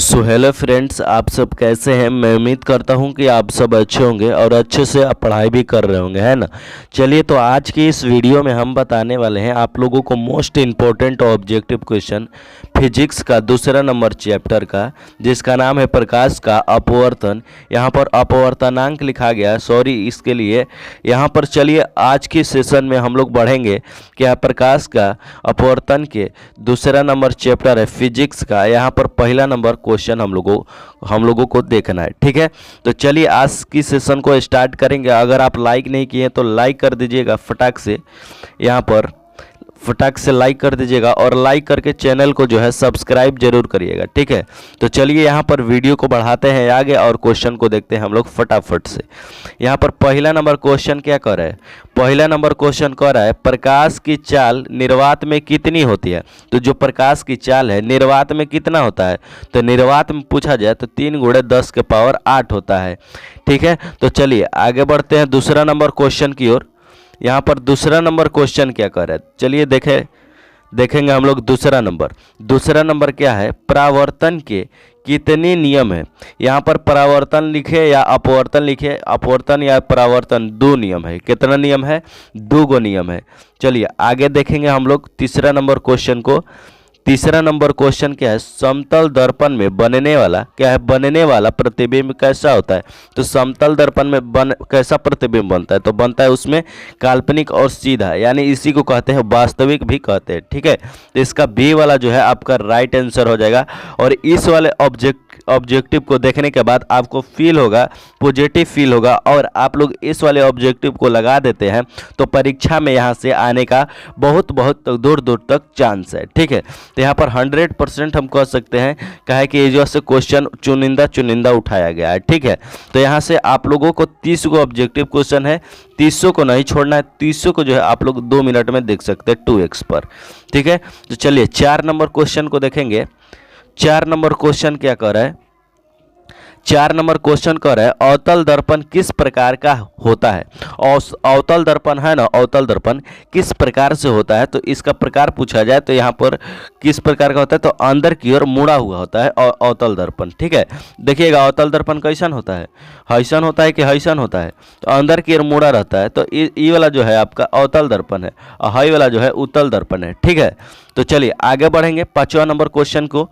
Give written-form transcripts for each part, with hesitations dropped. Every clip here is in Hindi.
सो हेलो फ्रेंड्स, आप सब कैसे हैं। मैं उम्मीद करता हूं कि आप सब अच्छे होंगे और अच्छे से आप पढ़ाई भी कर रहे होंगे, है ना। चलिए, तो आज की इस वीडियो में हम बताने वाले हैं आप लोगों को most important objective question physics का दूसरा नंबर चैप्टर का, जिसका नाम है प्रकाश का अपवर्तन। यहाँ पर अपवर्तनांक लिखा गया है, सॉरी इसके लिए। यहाँ पर चलिए आज की सेशन में हम लोग बढ़ेंगे कि प्रकाश का अपवर्तन के दूसरा नंबर चैप्टर है फिजिक्स का। यहाँ पर पहला नंबर क्वेश्चन हम लोगों को देखना है, ठीक है। तो चलिए आज की सेशन को स्टार्ट करेंगे। अगर आप लाइक नहीं किए तो लाइक कर दीजिएगा फटाक से, यहाँ पर फटाक से लाइक कर दीजिएगा और लाइक करके चैनल को जो है सब्सक्राइब जरूर करिएगा, ठीक है। तो चलिए यहाँ पर वीडियो को बढ़ाते हैं आगे और क्वेश्चन को देखते हैं हम लोग फटाफट से। यहाँ पर पहला नंबर क्वेश्चन क्या कर रहा है, पहला नंबर क्वेश्चन कह रहा है प्रकाश की चाल निर्वात में कितनी होती है। तो जो प्रकाश की चाल है निर्वात में कितना होता है, तो निर्वात में पूछा जाए तो 3 × 10⁸ होता है, ठीक है। तो चलिए आगे बढ़ते हैं दूसरा नंबर क्वेश्चन की ओर। यहाँ पर दूसरा नंबर क्वेश्चन क्या कर रहा है, चलिए देखेंगे हम लोग। दूसरा नंबर क्या है, परावर्तन के कितने नियम है। यहाँ पर परावर्तन लिखे या अपवर्तन लिखे, अपवर्तन या परावर्तन, 2 नियम है। कितना नियम है, 2 गो नियम है। चलिए आगे देखेंगे हम लोग तीसरा नंबर क्वेश्चन को। तीसरा नंबर क्वेश्चन क्या है, समतल दर्पण में बनने वाला क्या है, बनने वाला प्रतिबिंब कैसा होता है। तो समतल दर्पण में कैसा प्रतिबिंब बनता है, तो बनता है उसमें काल्पनिक और सीधा, यानी इसी को कहते हैं वास्तविक भी कहते हैं, ठीक है। तो इसका बी वाला जो है आपका राइट आंसर हो जाएगा। और इस वाले ऑब्जेक्टिव को देखने के बाद आपको फील होगा, पॉजिटिव फील होगा, और आप लोग इस वाले ऑब्जेक्टिव को लगा देते हैं तो परीक्षा में यहाँ से आने का बहुत दूर तक चांस है, ठीक है। तो यहाँ पर 100% हम कह सकते हैं कहे कि ये जो से क्वेश्चन चुनिंदा उठाया गया है, ठीक है। तो यहाँ से आप लोगों को 30 गो ऑब्जेक्टिव क्वेश्चन है, 300 को नहीं छोड़ना है। 300 को जो है आप लोग 2 मिनट में देख सकते हैं 2x पर, ठीक है। तो चलिए 4 नंबर क्वेश्चन को देखेंगे। 4 नंबर क्वेश्चन क्या कर रहा है, 4 नंबर क्वेश्चन कह रहा है अवतल दर्पण किस प्रकार का होता है। और अवतल दर्पण है ना, अवतल दर्पण किस प्रकार से होता है, तो इसका प्रकार पूछा जाए तो यहाँ पर किस प्रकार का होता है, तो अंदर की ओर मुड़ा हुआ होता है अवतल दर्पण, ठीक है। देखिएगा अवतल दर्पण कैसन होता है, हैसन होता है कि हैसन होता है, तो अंदर की ओर मुड़ा रहता है। तो ये वाला जो है आपका अवतल दर्पण है और हाई वाला जो है उत्तल दर्पण है, ठीक है। तो चलिए आगे बढ़ेंगे, 5वां नंबर क्वेश्चन को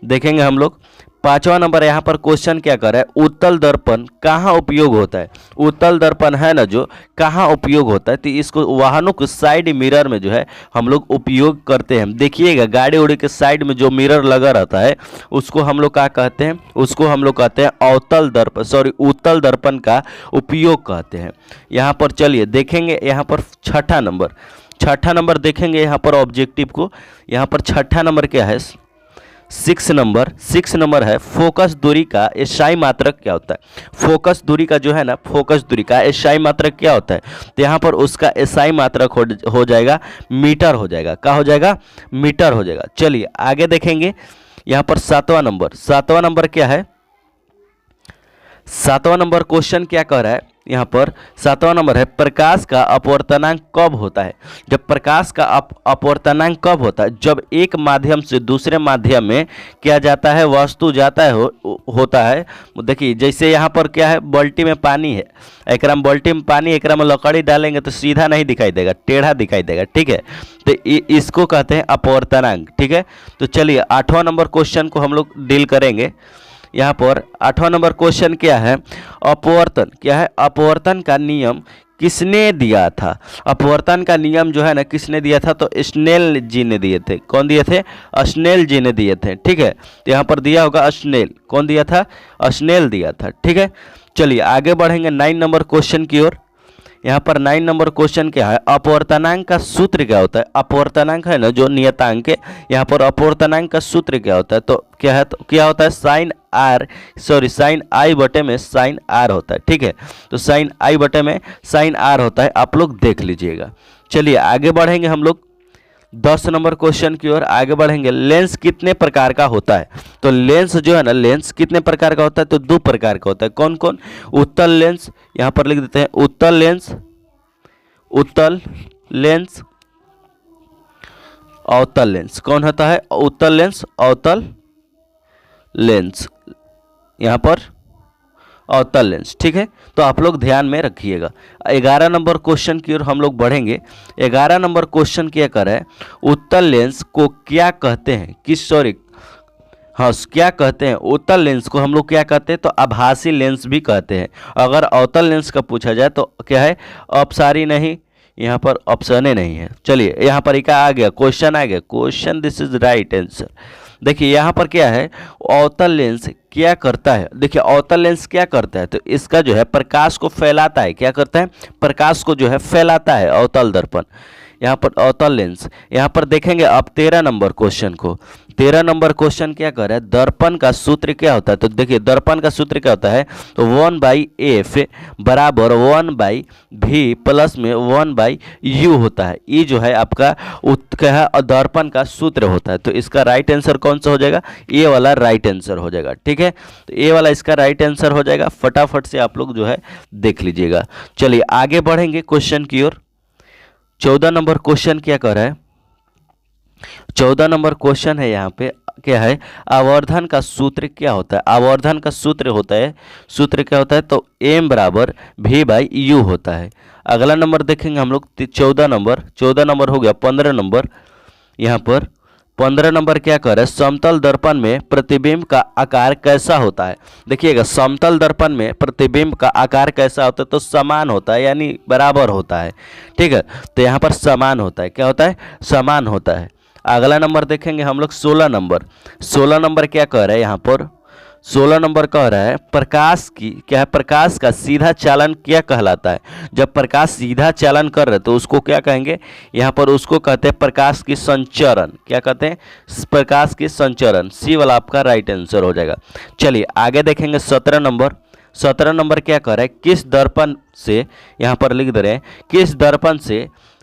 देखेंगे हम लोग। 5वां नंबर यहाँ पर क्वेश्चन क्या कर रहा है, उत्तल दर्पण कहाँ उपयोग होता है। उत्तल दर्पण है ना जो, कहाँ उपयोग होता है, तो इसको वाहनों के साइड मिरर में जो है हम लोग उपयोग करते हैं। देखिएगा गाड़ी उड़ी के साइड में जो मिरर लगा रहता है उसको हम लोग क्या कहते हैं, उसको हम लोग कहते हैं अवतल दर्पण, सॉरी उत्तल दर्पण का उपयोग कहते हैं। यहाँ पर चलिए देखेंगे, यहाँ पर छठा नंबर देखेंगे यहाँ पर ऑब्जेक्टिव को। यहाँ पर छठा नंबर क्या है, 6 नंबर है फोकस दूरी का एसआई मात्रक क्या होता है। फोकस दूरी का जो है ना, फोकस दूरी का एसआई मात्रक क्या होता है, तो यहाँ पर उसका एसआई मात्रक हो जाएगा मीटर हो जाएगा। क्या हो जाएगा, मीटर हो जाएगा। चलिए आगे देखेंगे यहाँ पर 7वां नंबर क्या है, 7वां नंबर क्वेश्चन क्या कह रहा है। यहाँ पर 7वां नंबर है प्रकाश का अपवर्तनांक कब होता है। जब प्रकाश का अपवर्तनांक कब होता है, जब एक माध्यम से दूसरे माध्यम में क्या जाता है, वस्तु जाता है होता है। देखिए जैसे यहाँ पर क्या है, बाल्टी में पानी है, एकरा में बाल्टी में पानी, एकरा में लकड़ी डालेंगे तो सीधा नहीं दिखाई देगा, टेढ़ा दिखाई देगा, ठीक है। तो इसको कहते हैं अपवर्तनांक, ठीक है। तो चलिए 8वां नंबर क्वेश्चन को हम लोग डील करेंगे। यहाँ पर 8वां नंबर क्वेश्चन क्या है, अपवर्तन क्या है, अपवर्तन का नियम किसने दिया था। अपवर्तन का नियम जो है ना किसने दिया था, तो स्नेल जी ने दिए थे। कौन दिए थे, स्नेल जी ने दिए थे, ठीक है। तो यहाँ पर दिया होगा स्नेल, कौन दिया था, स्नेल दिया था, ठीक है। चलिए आगे बढ़ेंगे 9 नंबर क्वेश्चन की ओर। यहाँ पर 9 नंबर क्वेश्चन क्या है, अपवर्तनांक का सूत्र क्या होता है। अपवर्तनांक है ना जो नियतांक है, यहाँ पर अपवर्तनांक का सूत्र क्या होता है, तो क्या है, तो क्या होता है साइन आई बटे में साइन आर होता है, ठीक है। तो साइन आई बटे में साइन आर होता है, आप लोग देख लीजिएगा। चलिए आगे बढ़ेंगे हम लोग 10 नंबर क्वेश्चन की ओर आगे बढ़ेंगे। लेंस कितने प्रकार का होता है, तो लेंस जो है ना, लेंस कितने प्रकार का होता है, तो 2 प्रकार का होता है। कौन कौन, उत्तल लेंस, यहाँ पर लिख देते हैं उत्तल लेंस, अवतल लेंस। कौन होता है, उत्तल लेंस, अवतल लेंस, यहाँ पर अवतल लेंस। ठीक है, तो आप लोग ध्यान में रखिएगा। 11 नंबर क्वेश्चन की ओर हम लोग बढ़ेंगे। 11 नंबर क्वेश्चन क्या कर रहा है, उत्तल लेंस को क्या कहते हैं, हाँ क्या कहते हैं, उत्तल लेंस को हम लोग क्या कहते हैं, तो आभासी लेंस भी कहते हैं। अगर अवतल लेंस का पूछा जाए तो क्या है, अपसारी नहीं, यहाँ पर ऑप्शन नहीं है। चलिए यहाँ पर क्या आ गया, क्वेश्चन आ गया, question, this is right answer. देखिए यहाँ पर क्या है, अवतल लेंस क्या करता है। देखिए अवतल लेंस क्या करता है, तो इसका जो है प्रकाश को फैलाता है। क्या करता है, प्रकाश को जो है फैलाता है अवतल दर्पण। यहाँ पर अवतल लेंस, यहाँ पर देखेंगे अब 13 नंबर क्वेश्चन को। 13 नंबर क्वेश्चन क्या कर रहा है, दर्पण का सूत्र क्या होता है। तो देखिए दर्पण का सूत्र क्या होता है, तो 1/f बराबर 1/v प्लस में 1/u होता है। ये जो है आपका क्या है, दर्पण का सूत्र होता है। तो इसका राइट आंसर कौन सा हो जाएगा, ये वाला राइट आंसर हो जाएगा। ठीक है, तो ये वाला इसका राइट आंसर हो जाएगा। फटाफट से आप लोग जो है देख लीजिएगा। चलिए आगे बढ़ेंगे क्वेश्चन की ओर। 14 नंबर क्वेश्चन क्या कर रहा है, 14 नंबर क्वेश्चन है यहाँ पे क्या है, आवर्धन का सूत्र क्या होता है। आवर्धन का सूत्र होता है, सूत्र क्या होता है, तो m बराबर v/u होता है। अगला नंबर देखेंगे हम लोग 14 नंबर हो गया। 15 नंबर, यहाँ पर 15 नंबर क्या कर रहा है, समतल दर्पण में प्रतिबिंब का आकार कैसा होता है। देखिएगा समतल दर्पण में प्रतिबिंब का आकार कैसा होता है, तो समान होता है, यानी बराबर होता है। ठीक है, तो यहाँ पर समान होता है, क्या होता है, समान होता है। अगला नंबर देखेंगे हम लोग 16 नंबर। 16 नंबर क्या कह रहा है, यहाँ पर 16 नंबर कह रहा है, प्रकाश की क्या है, प्रकाश का सीधा चालन क्या कहलाता है। जब प्रकाश सीधा चालन कर रहे तो उसको क्या कहेंगे, यहाँ पर उसको कहते हैं प्रकाश की संचरण। क्या कहते हैं, प्रकाश की संचरण। सी वाला आपका राइट आंसर हो जाएगा। चलिए आगे देखेंगे 17 नंबर। 17 नंबर क्या कह रहा है, किस दर्पण से, यहाँ पर लिख दे रहे हैं,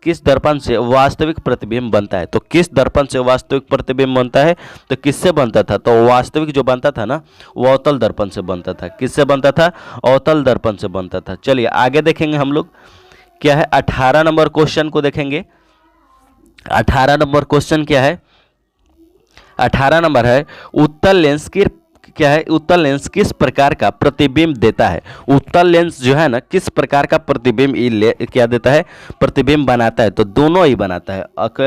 किस दर्पण से वास्तविक प्रतिबिंब बनता है। तो किस दर्पण से वास्तविक प्रतिबिंब बनता है, तो किससे बनता था, तो वास्तविक जो बनता था ना, वो अवतल दर्पण से बनता था। किससे बनता था, अवतल दर्पण से बनता था। चलिए आगे देखेंगे हम लोग क्या है, 18 नंबर क्वेश्चन को देखेंगे। 18 नंबर क्वेश्चन क्या है, 18 नंबर है, उत्तल लेंस की क्या है, उत्तल लेंस किस प्रकार का प्रतिबिंब देता है। उत्तल लेंस जो है ना, किस प्रकार का प्रतिबिंब क्या देता है, प्रतिबिंब बनाता है। तो दोनों ही बनाता है।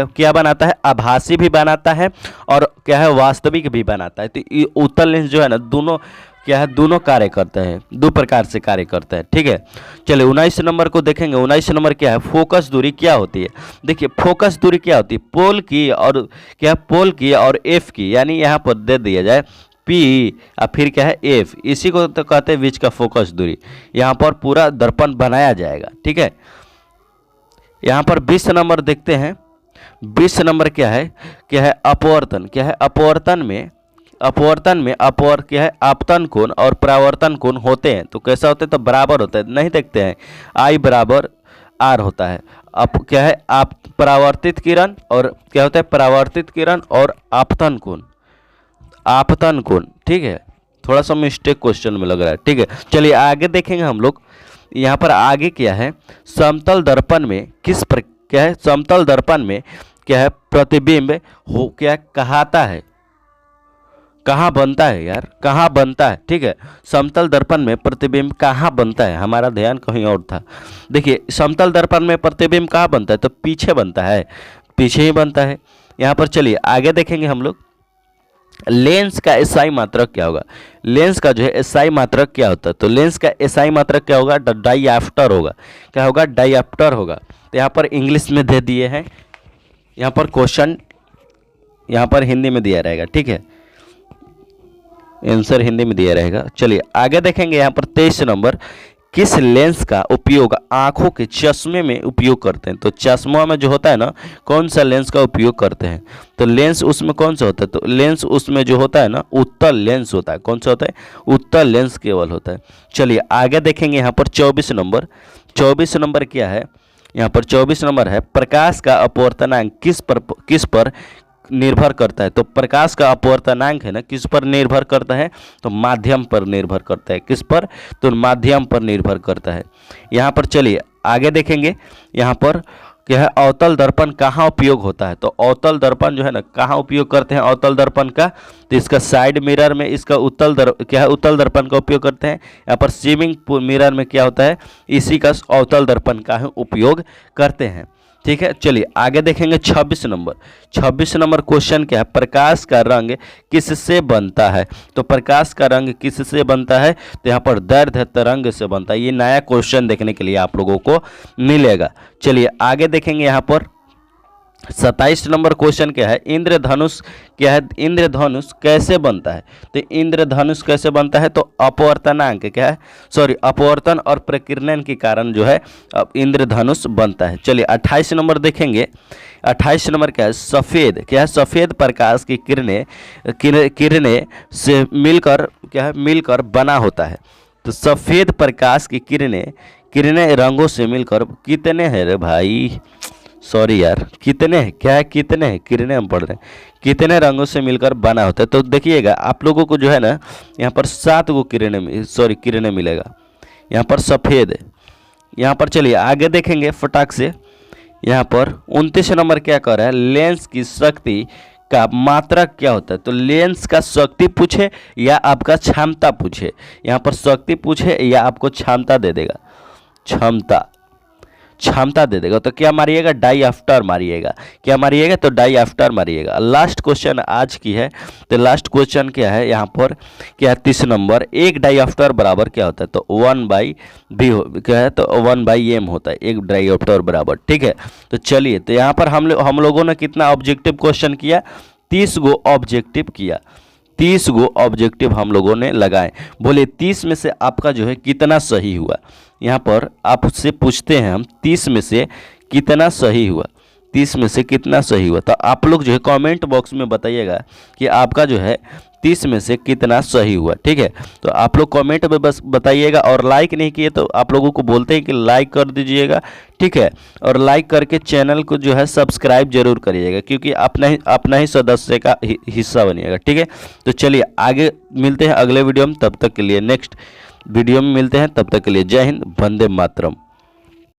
क्या बनाता है, आभासी भी बनाता है और क्या है, वास्तविक भी बनाता है। तो उत्तल लेंस जो है ना, दोनों क्या है, दोनों कार्य करते हैं, दो प्रकार से कार्य करता है। ठीक है, चलिए 19 नंबर को देखेंगे। 19 नंबर क्या है, फोकस दूरी क्या होती है। देखिए फोकस दूरी क्या होती है, पोल की और क्या है, पोल की और एफ की, यानी यहाँ पर दे दिया जाए P और फिर क्या है एफ, इसी को तो कहते हैं बीच का फोकस दूरी। यहाँ पर पूरा दर्पण बनाया जाएगा। ठीक है, यहाँ पर 20 नंबर देखते हैं। 20 नंबर क्या है, अपवर्तन। क्या है, अपवर्तन में क्या है, आपतन कोण और परावर्तन कोण होते हैं। तो कैसा होते हैं, तो बराबर होता है। नहीं देखते हैं, I बराबर R होता है। अब क्या है, आप परावर्तित किरण और क्या होता है, परावर्तित किरण और आपतन कोण, आपतन कोण। ठीक है, थोड़ा सा मिस्टेक क्वेश्चन में लग रहा है। ठीक है, चलिए आगे देखेंगे हम लोग। यहाँ पर आगे क्या है, समतल दर्पण में क्या है, समतल दर्पण में क्या है, प्रतिबिंब हो क्या कहता है, कहाँ बनता है यार, कहाँ बनता है। ठीक है, समतल दर्पण में प्रतिबिंब कहाँ बनता है, हमारा ध्यान कहीं और था। देखिए समतल दर्पण में प्रतिबिंब कहाँ बनता है, तो पीछे बनता है, पीछे ही बनता है। यहाँ पर चलिए आगे देखेंगे हम लोग, लेंस का एसआई मात्रक क्या होगा। लेंस का जो है एसआई मात्रक क्या होता है, तो लेंस का एसआई मात्रक क्या होगा, डाईऑप्टर होगा। क्या होगा, डाईऑप्टर होगा। तो यहाँ पर इंग्लिश में दे दिए हैं, यहाँ पर क्वेश्चन यहाँ पर हिंदी में दिया रहेगा। ठीक है, आंसर हिंदी में दिया रहेगा। चलिए आगे देखेंगे। यहाँ पर 23 नंबर, किस लेंस का उपयोग आंखों के चश्मे में उपयोग करते हैं। तो चश्मा में जो होता है ना, कौन सा लेंस का उपयोग करते हैं, तो लेंस उसमें कौन सा होता है, तो लेंस उसमें जो होता है ना, उत्तल लेंस होता है। कौन सा होता है, उत्तल लेंस केवल होता है। चलिए आगे देखेंगे। यहाँ पर 24 नंबर, 24 नंबर क्या है, यहाँ पर 24 नंबर है, प्रकाश का अपवर्तनांक किस पर निर्भर करता है। तो प्रकाश का अपवर्तनांक है ना, किस पर निर्भर करता है, तो माध्यम पर निर्भर करता है। किस पर, तो माध्यम पर निर्भर करता है। यहाँ पर चलिए आगे देखेंगे। यहाँ पर क्या है, अवतल दर्पण कहाँ उपयोग होता है? तो अवतल दर्पण जो है ना कहाँ उपयोग करते हैं अवतल दर्पण का? तो इसका साइड मिरर में इसका क्या है, उत्तल दर्पण का उपयोग करते हैं। यहाँ पर स्विमिंग मिरर में क्या होता है, इसी का अवतल दर्पण का है उपयोग करते हैं। ठीक है, चलिए आगे देखेंगे 26 नंबर। 26 नंबर क्वेश्चन क्या है, प्रकाश का रंग किससे बनता है? तो प्रकाश का रंग किससे बनता है? तो यहाँ पर दैर्ध्य तरंग से बनता है। ये नया क्वेश्चन देखने के लिए आप लोगों को मिलेगा। चलिए आगे देखेंगे यहाँ पर 27 नंबर क्वेश्चन क्या है, इंद्रधनुष क्या है, इंद्रधनुष कैसे बनता है? तो इंद्रधनुष कैसे बनता है? तो अपवर्तनांक क्या है, सॉरी अपवर्तन और प्रकीर्णन के कारण जो है अब इंद्रधनुष बनता है। चलिए 28 नंबर देखेंगे। 28 नंबर क्या है, सफ़ेद क्या है, सफ़ेद प्रकाश की किरणें से मिलकर क्या है, मिलकर बना होता है। तो सफ़ेद प्रकाश की किरणें रंगों से मिलकर कितने हैं रे भाई, सॉरी यार, कितने हैं, क्या है, कितने हैं, किरणें हम पढ़ रहे हैं, कितने रंगों से मिलकर बना होता है? तो देखिएगा आप लोगों को जो है ना यहाँ पर 7 गो किरणें मिलेगा। यहाँ पर सफ़ेद है। यहाँ पर चलिए आगे देखेंगे फटाक से। यहाँ पर 29 नंबर क्या कर रहा है, लेंस की शक्ति का मात्रक क्या होता है? तो लेंस का शक्ति पूछे या आपका क्षमता पूछे? यहाँ पर शक्ति पूछे या आपको क्षमता दे देगा, क्षमता दे देगा। तो क्या मारिएगा, डाईऑप्टर मारिएगा। क्या मारिएगा? तो डाईऑप्टर मारिएगा। लास्ट क्वेश्चन आज की है। तो लास्ट क्वेश्चन क्या है यहाँ पर, क्या है 30 नंबर, एक डाईऑप्टर बराबर क्या होता है? तो 1/b क्या है, तो 1/m होता है एक डाईऑप्टर बराबर। ठीक है, तो चलिए तो यहाँ पर हम लोगों ने कितना ऑब्जेक्टिव क्वेश्चन किया, 30 गो ऑब्जेक्टिव किया, 30 गो ऑब्जेक्टिव हम लोगों ने लगाए। बोले 30 में से आपका जो है कितना सही हुआ? यहाँ पर आपसे पूछते हैं हम 30 में से कितना सही हुआ, 30 में से कितना सही हुआ? तो आप लोग जो है कमेंट बॉक्स में बताइएगा कि आपका जो है 30 में से कितना सही हुआ। ठीक है, तो आप लोग कमेंट में बस बताइएगा। और लाइक नहीं किए तो आप लोगों को बोलते हैं कि लाइक कर दीजिएगा। ठीक है, और लाइक करके चैनल को जो है सब्सक्राइब जरूर करिएगा, क्योंकि अपना ही सदस्य का हिस्सा बनिएगा। ठीक है, तो चलिए आगे मिलते हैं अगले वीडियो में। तब तक के लिए नेक्स्ट वीडियो में मिलते हैं। तब तक के लिए जय हिंद, वंदे मातरम।